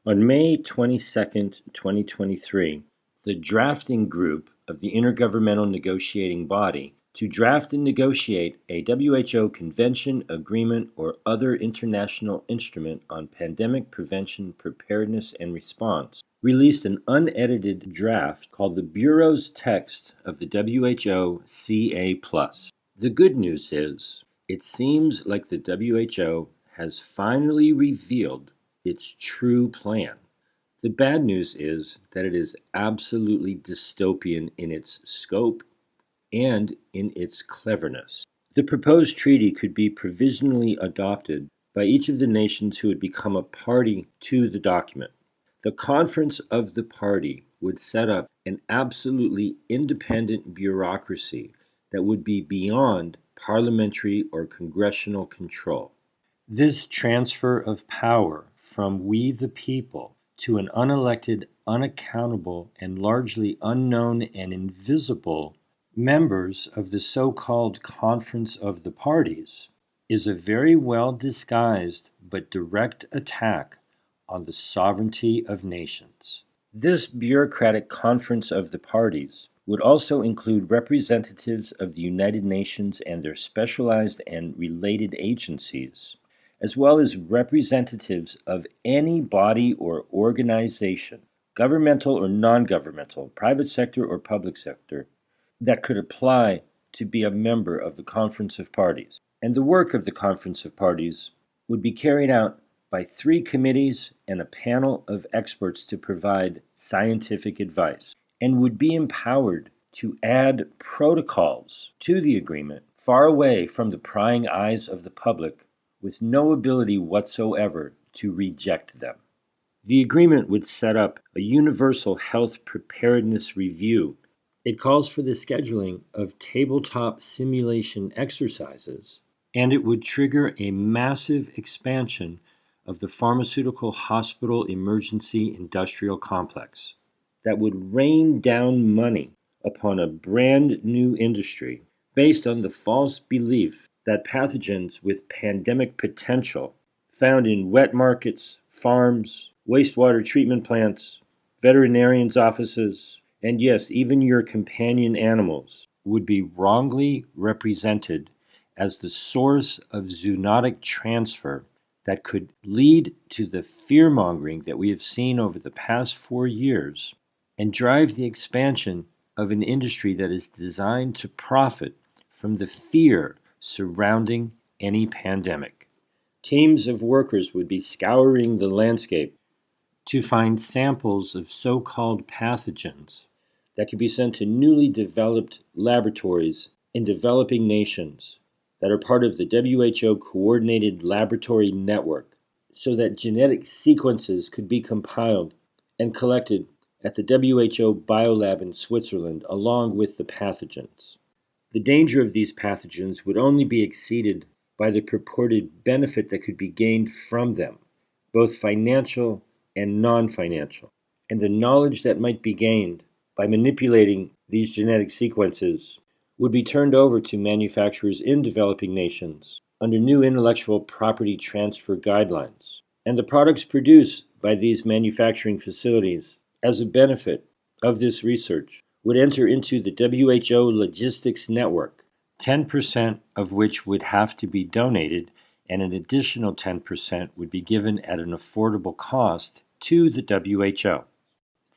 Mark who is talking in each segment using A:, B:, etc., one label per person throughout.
A: On May 22, 2023, the drafting group of the Intergovernmental Negotiating Body to draft and negotiate a WHO convention, agreement, or other international instrument on pandemic prevention, preparedness, and response released an unedited draft called the Bureau's Text of the WHO CA+. The good news is, it seems like the WHO has finally revealed its true plan. The bad news is that it is absolutely dystopian in its scope and in its cleverness. The proposed treaty could be provisionally adopted by each of the nations who would become a party to the document. The Conference of the Party would set up an absolutely independent bureaucracy that would be beyond parliamentary or congressional control. This transfer of power from we the people to an unelected, unaccountable, and largely unknown and invisible members of the so-called Conference of the Parties is a very well disguised but direct attack on the sovereignty of nations. This bureaucratic Conference of the Parties would also include representatives of the United Nations and their specialized and related agencies, as well as representatives of any body or organization, governmental or non-governmental, private sector or public sector, that could apply to be a member of the Conference of Parties. And the work of the Conference of Parties would be carried out by 3 committees and a panel of experts to provide scientific advice, and would be empowered to add protocols to the agreement far away from the prying eyes of the public, with no ability whatsoever to reject them. The agreement would set up a universal health preparedness review. It calls for the scheduling of tabletop simulation exercises, and it would trigger a massive expansion of the pharmaceutical hospital emergency industrial complex that would rain down money upon a brand new industry based on the false belief that pathogens with pandemic potential found in wet markets, farms, wastewater treatment plants, veterinarians' offices, and yes, even your companion animals would be wrongly represented as the source of zoonotic transfer that could lead to the fear-mongering that we have seen over the past 4 years and drive the expansion of an industry that is designed to profit from the fear surrounding any pandemic. Teams of workers would be scouring the landscape to find samples of so-called pathogens that could be sent to newly developed laboratories in developing nations that are part of the WHO Coordinated Laboratory Network, so that genetic sequences could be compiled and collected at the WHO Biolab in Switzerland along with the pathogens. The danger of these pathogens would only be exceeded by the purported benefit that could be gained from them, both financial and non-financial, and the knowledge that might be gained by manipulating these genetic sequences would be turned over to manufacturers in developing nations under new intellectual property transfer guidelines. And the products produced by these manufacturing facilities as a benefit of this research would enter into the WHO logistics network, 10% of which would have to be donated, and an additional 10% would be given at an affordable cost to the WHO.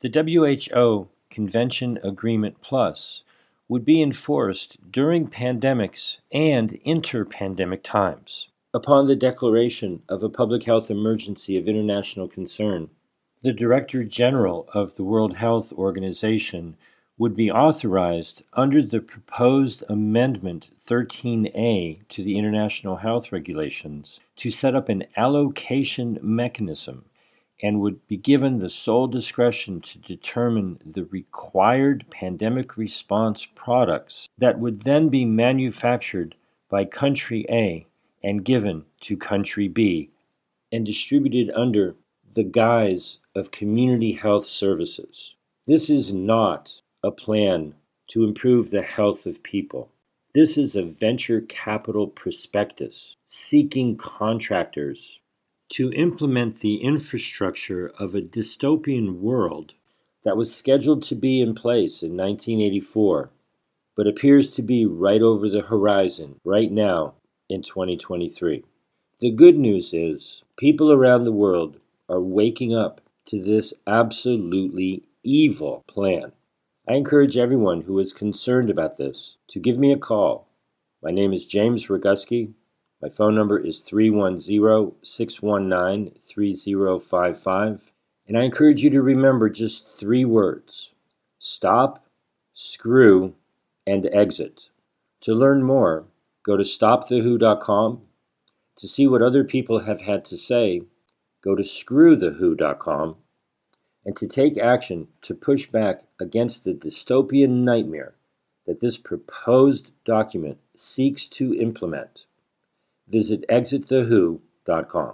A: The WHO Convention Agreement Plus would be enforced during pandemics and inter-pandemic times. Upon the declaration of a public health emergency of international concern, the Director General of the World Health Organization would be authorized under the proposed Amendment 13A to the International Health Regulations to set up an allocation mechanism and would be given the sole discretion to determine the required pandemic response products that would then be manufactured by Country A and given to Country B and distributed under the guise of community health services. This is not a plan to improve the health of people. This is a venture capital prospectus seeking contractors to implement the infrastructure of a dystopian world that was scheduled to be in place in 1984, but appears to be right over the horizon right now in 2023. The good news is people around the world are waking up to this absolutely evil plan. I encourage everyone who is concerned about this to give me a call. My name is James Roguski. My phone number is 310-619-3055. And I encourage you to remember just 3 words: stop, screw, and exit. To learn more, go to stopthewho.com. To see what other people have had to say, go to screwthewho.com. And to take action to push back against the dystopian nightmare that this proposed document seeks to implement, visit exitthewho.com.